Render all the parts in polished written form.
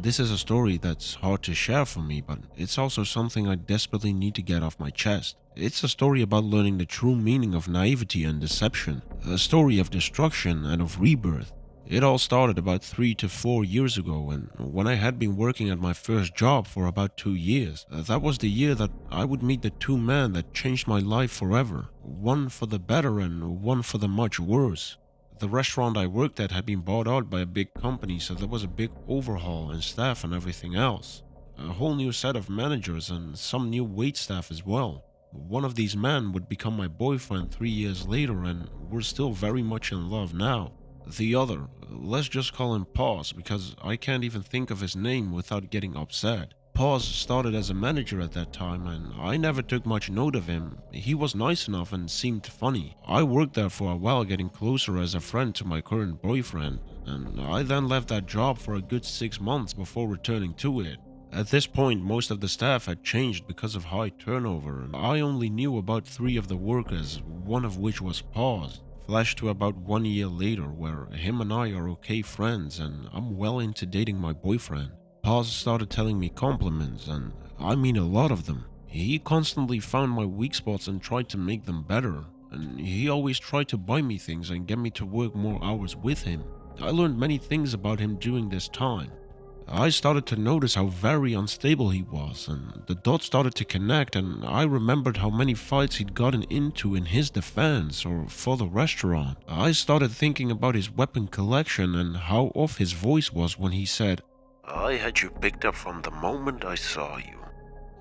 This is a story that's hard to share for me, but it's also something I desperately need to get off my chest. It's a story about learning the true meaning of naivety and deception, a story of destruction and of rebirth. It all started about 3 to 4 years ago, and when I had been working at my first job for about 2 years. That was the year that I would meet the two men that changed my life forever, one for the better and one for the much worse. The restaurant I worked at had been bought out by a big company, so there was a big overhaul in staff and everything else. A whole new set of managers and some new wait staff as well. One of these men would become my boyfriend 3 years later, and we're still very much in love now. The other, let's just call him Pause because I can't even think of his name without getting upset. Pause started as a manager at that time, and I never took much note of him. He was nice enough and seemed funny. I worked there for a while, getting closer as a friend to my current boyfriend, and I then left that job for a good 6 months before returning to it. At this point, most of the staff had changed because of high turnover, and I only knew about 3 of the workers, one of which was Pause. Flash to about 1 year later, where him and I are okay friends and I'm well into dating my boyfriend. Paz started telling me compliments, and I mean a lot of them. He constantly found my weak spots and tried to make them better, and he always tried to buy me things and get me to work more hours with him. I learned many things about him during this time. I started to notice how very unstable he was, and the dots started to connect, and I remembered how many fights he'd gotten into in his defense or for the restaurant. I started thinking about his weapon collection and how off his voice was when he said, "I had you picked up from the moment I saw you."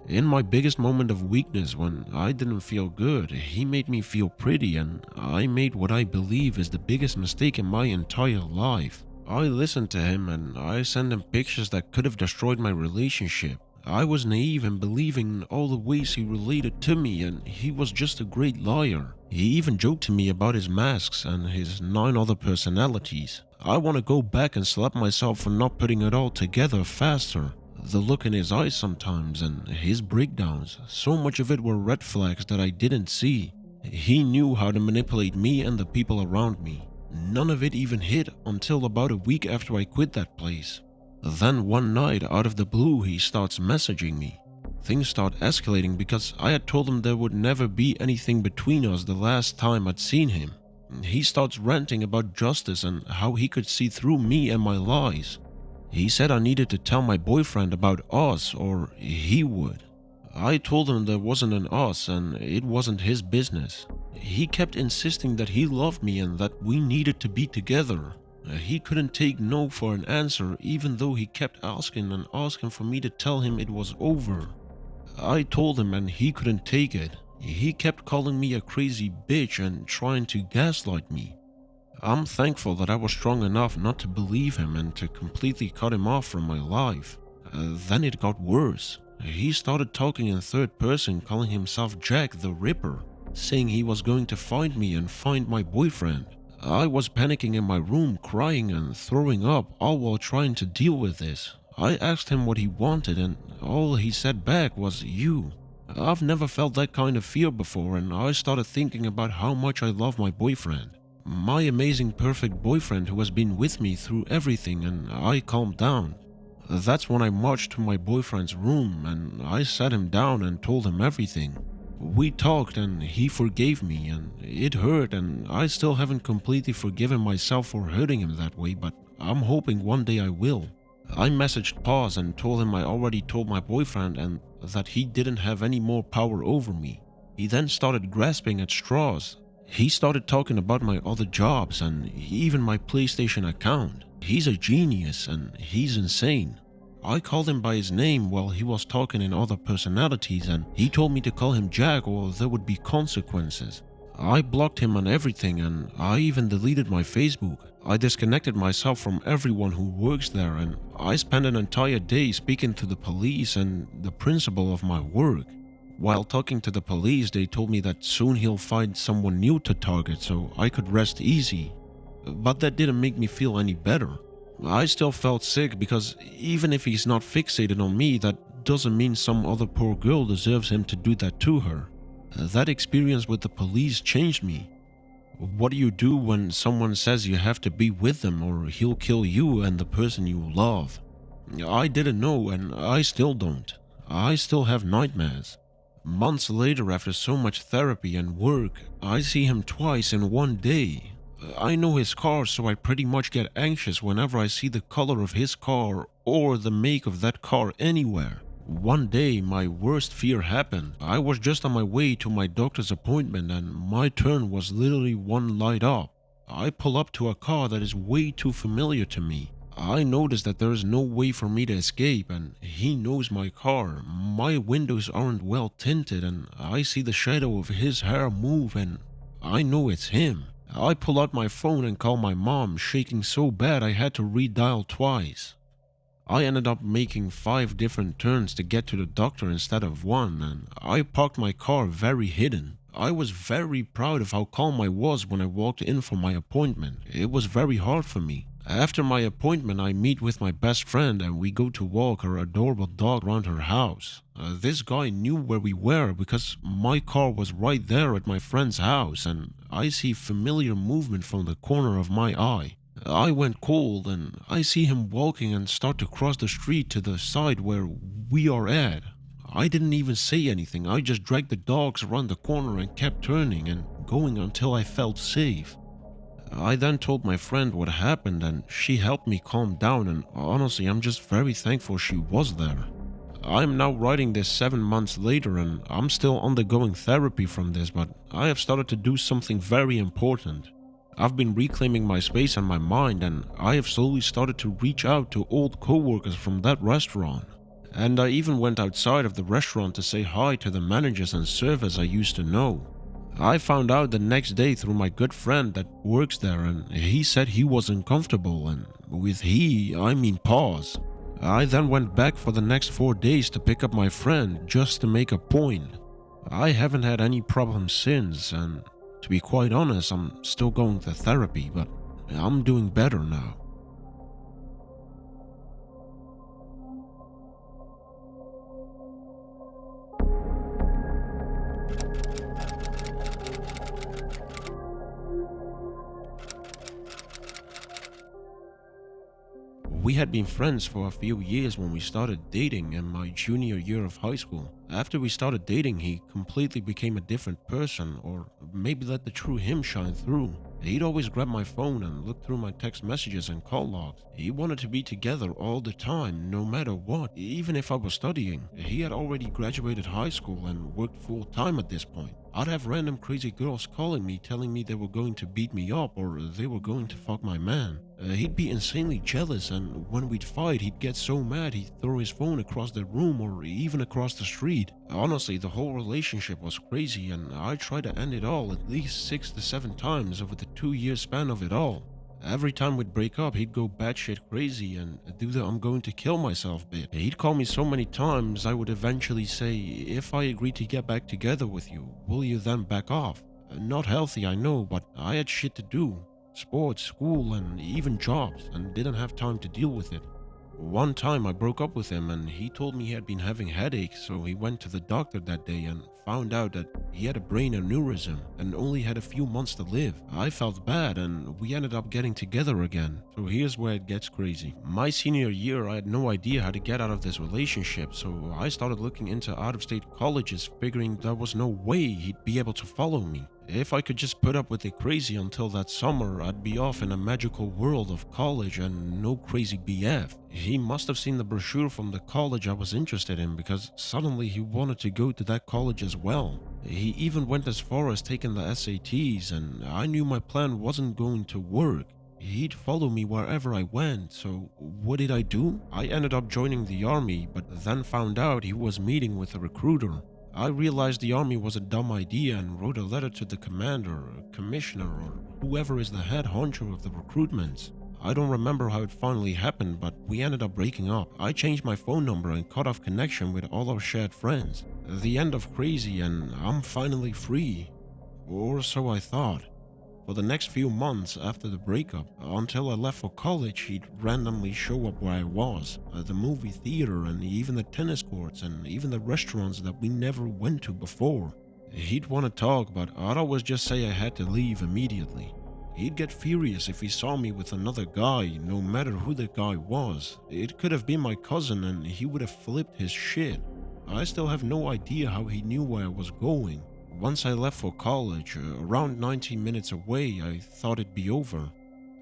In my biggest moment of weakness, when I didn't feel good, he made me feel pretty, and I made what I believe is the biggest mistake in my entire life. I listened to him and I sent him pictures that could have destroyed my relationship. I was naive in believing in all the ways he related to me, and he was just a great liar. He even joked to me about his masks and his 9 other personalities. I want to go back and slap myself for not putting it all together faster. The look in his eyes sometimes and his breakdowns, so much of it were red flags that I didn't see. He knew how to manipulate me and the people around me. None of it even hit until about a week after I quit that place. Then one night, out of the blue, he starts messaging me. Things start escalating because I had told him there would never be anything between us the last time I'd seen him. He starts ranting about justice and how he could see through me and my lies. He said I needed to tell my boyfriend about us or he would. I told him there wasn't an us and it wasn't his business. He kept insisting that he loved me and that we needed to be together. He couldn't take no for an answer, even though he kept asking and asking for me to tell him it was over. I told him and he couldn't take it. He kept calling me a crazy bitch and trying to gaslight me. I'm thankful that I was strong enough not to believe him and to completely cut him off from my life. Then it got worse. He started talking in third person, calling himself Jack the Ripper, saying he was going to find me and find my boyfriend. I was panicking in my room, crying and throwing up, all while trying to deal with this. I asked him what he wanted and all he said back was "you." I've never felt that kind of fear before, and I started thinking about how much I love my boyfriend. My amazing perfect boyfriend who has been with me through everything, and I calmed down. That's when I marched to my boyfriend's room and I sat him down and told him everything. We talked and he forgave me, and it hurt, and I still haven't completely forgiven myself for hurting him that way, but I'm hoping one day I will. I messaged Paz and told him I already told my boyfriend and that he didn't have any more power over me. He then started grasping at straws. He started talking about my other jobs and even my PlayStation account. He's a genius and he's insane. I called him by his name while he was talking in other personalities, and he told me to call him Jack or there would be consequences. I blocked him on everything and I even deleted my Facebook. I disconnected myself from everyone who works there, and I spent an entire day speaking to the police and the principal of my work. While talking to the police, they told me that soon he'll find someone new to target so I could rest easy. But that didn't make me feel any better. I still felt sick because even if he's not fixated on me, that doesn't mean some other poor girl deserves him to do that to her. That experience with the police changed me. What do you do when someone says you have to be with them or he'll kill you and the person you love? I didn't know, and I still don't. I still have nightmares. Months later, after so much therapy and work, I see him twice in one day. I know his car, so I pretty much get anxious whenever I see the color of his car or the make of that car anywhere. One day, my worst fear happened. I was just on my way to my doctor's appointment and my turn was literally one light up. I pull up to a car that is way too familiar to me. I notice that there is no way for me to escape, and he knows my car. My windows aren't well tinted, and I see the shadow of his hair move, and I know it's him. I pull out my phone and call my mom, shaking so bad I had to redial twice. I ended up making 5 different turns to get to the doctor instead of one, and I parked my car very hidden. I was very proud of how calm I was when I walked in for my appointment. It was very hard for me. After my appointment, I meet with my best friend and we go to walk our adorable dog around her house. This guy knew where we were because my car was right there at my friend's house and I see familiar movement from the corner of my eye. I went cold and I see him walking and start to cross the street to the side where we are at. I didn't even say anything. I just dragged the dogs around the corner and kept turning and going until I felt safe. I then told my friend what happened and she helped me calm down, and honestly I'm just very thankful she was there. I'm now writing this 7 months later and I'm still undergoing therapy from this, but I have started to do something very important. I've been reclaiming my space and my mind, and I have slowly started to reach out to old co-workers from that restaurant. And I even went outside of the restaurant to say hi to the managers and servers I used to know. I found out the next day through my good friend that works there, and he said he was uncomfortable, and with he, I mean pause. I then went back for the next 4 days to pick up my friend just to make a point. I haven't had any problems since, and to be quite honest, I'm still going to therapy, but I'm doing better now. We had been friends for a few years when we started dating in my junior year of high school. After we started dating, he completely became a different person, or maybe let the true him shine through. He'd always grab my phone and look through my text messages and call logs. He wanted to be together all the time, no matter what, even if I was studying. He had already graduated high school and worked full time at this point. I'd have random crazy girls calling me telling me they were going to beat me up or they were going to fuck my man. He'd be insanely jealous, and when we'd fight, he'd get so mad he'd throw his phone across the room or even across the street. Honestly, the whole relationship was crazy, and I tried to end it all at least 6 to 7 times over the 2-year span of it all. Every time we'd break up, he'd go batshit crazy and do the I'm going to kill myself bit. He'd call me so many times I would eventually say, if I agree to get back together with you, will you then back off? Not healthy, I know, but I had shit to do. Sports, school, and even jobs, and didn't have time to deal with it. One time I broke up with him and he told me he had been having headaches, so he went to the doctor that day and found out that he had a brain aneurysm and only had a few months to live. I felt bad and we ended up getting together again. So here's where it gets crazy. My senior year, I had no idea how to get out of this relationship, so I started looking into out-of-state colleges, figuring there was no way he'd be able to follow me. If I could just put up with it crazy until that summer, I'd be off in a magical world of college and no crazy BF. He must have seen the brochure from the college I was interested in because suddenly he wanted to go to that college as well. He even went as far as taking the SATs, and I knew my plan wasn't going to work. He'd follow me wherever I went, so what did I do? I ended up joining the army, but then found out he was meeting with a recruiter. I realized the army was a dumb idea and wrote a letter to the commander, commissioner, or whoever is the head honcho of the recruitments. I don't remember how it finally happened, but we ended up breaking up. I changed my phone number and cut off connection with all our shared friends. The end of crazy, and I'm finally free. Or so I thought. For the next few months after the breakup, until I left for college, he'd randomly show up where I was, at the movie theater and even the tennis courts and even the restaurants that we never went to before. He'd want to talk, but I'd always just say I had to leave immediately. He'd get furious if he saw me with another guy, no matter who the guy was. It could have been my cousin and he would have flipped his shit. I still have no idea how he knew where I was going. Once I left for college, around 19 minutes away, I thought it'd be over.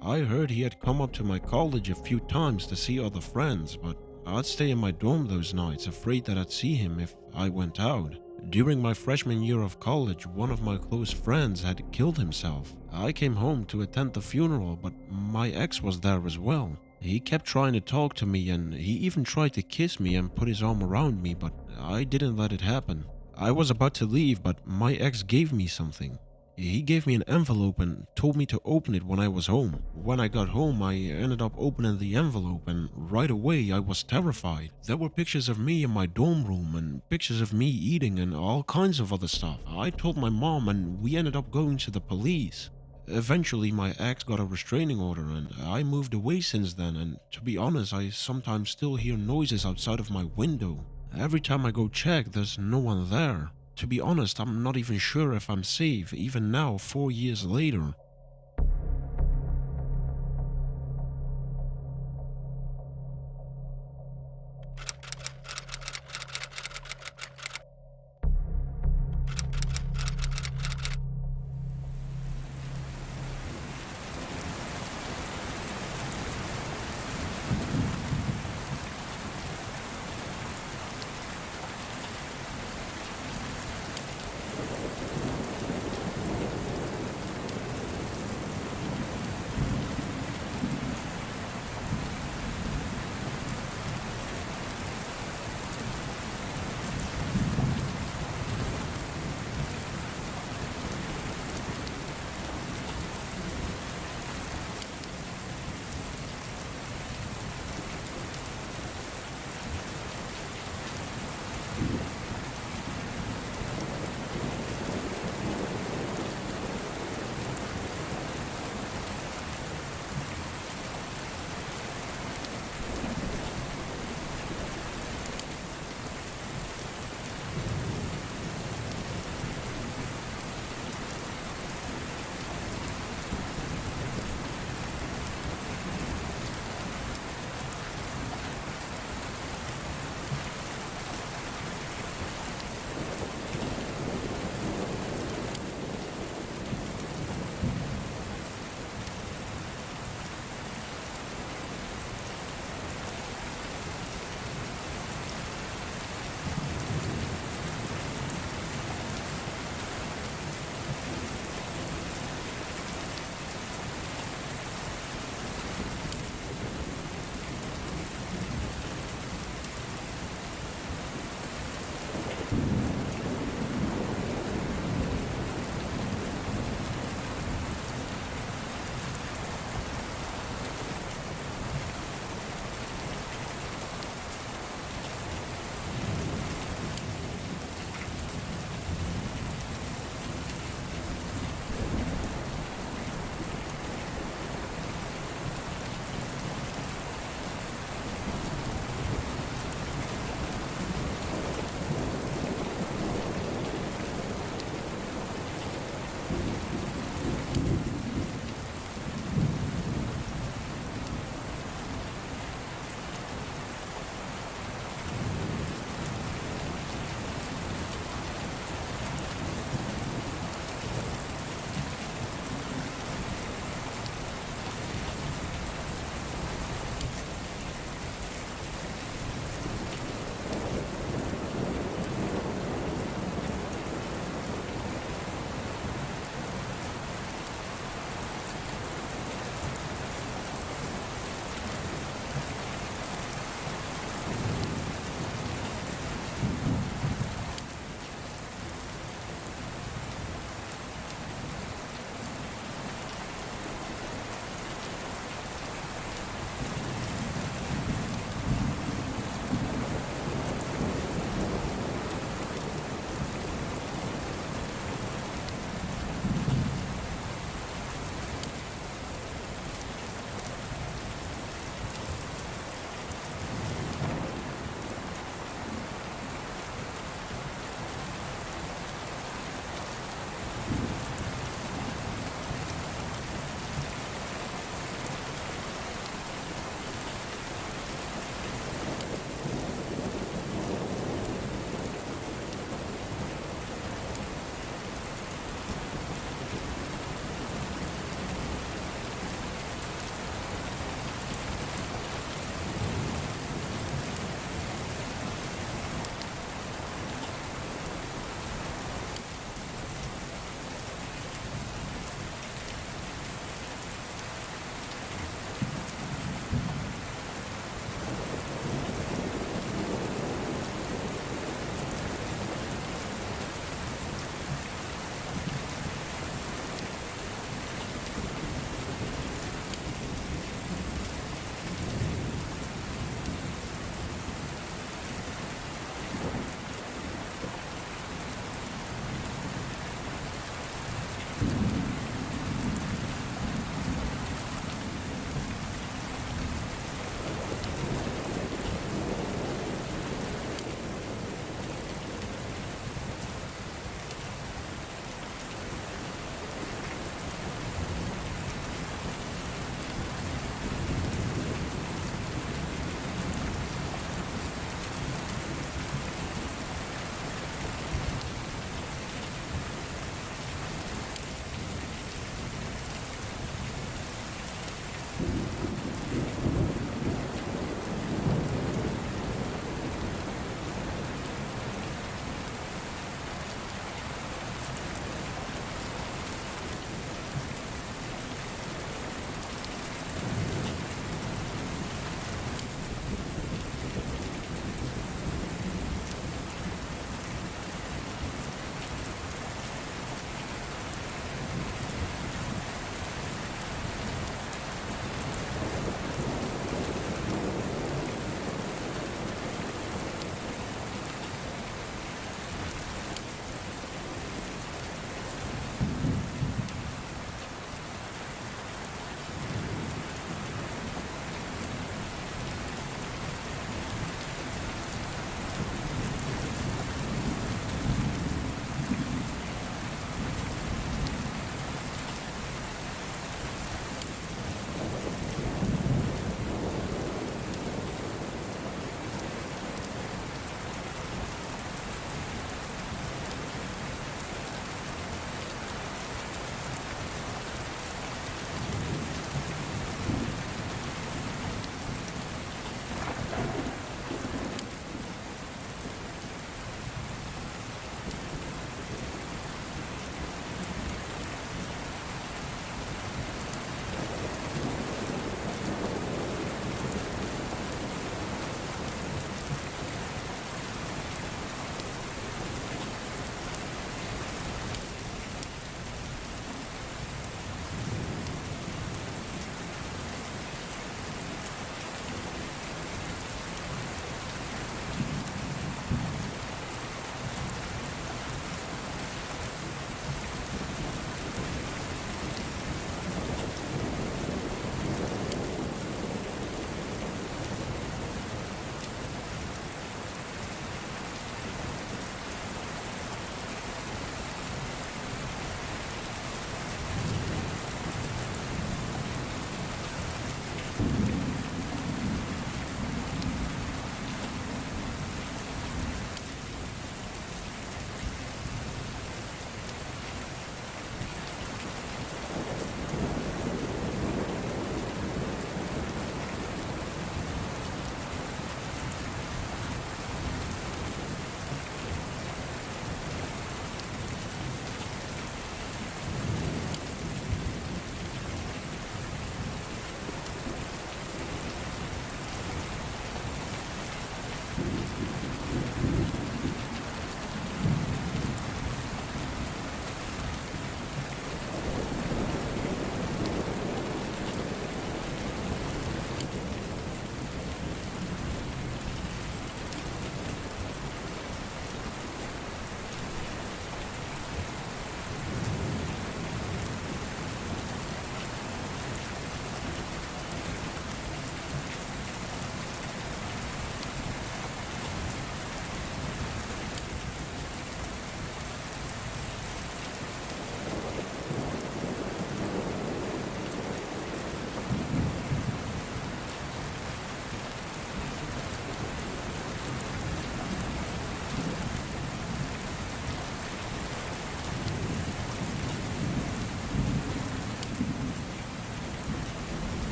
I heard he had come up to my college a few times to see other friends, but I'd stay in my dorm those nights, afraid that I'd see him if I went out. During my freshman year of college, one of my close friends had killed himself. I came home to attend the funeral, but my ex was there as well. He kept trying to talk to me and he even tried to kiss me and put his arm around me, but I didn't let it happen. I was about to leave, but my ex gave me something. He gave me an envelope and told me to open it when I was home. When I got home, I ended up opening the envelope and right away I was terrified. There were pictures of me in my dorm room and pictures of me eating and all kinds of other stuff. I told my mom and we ended up going to the police. Eventually my ex got a restraining order and I moved away since then, and to be honest, I sometimes still hear noises outside of my window. Every time I go check, there's no one there. To be honest, I'm not even sure if I'm safe, even now, 4 years later.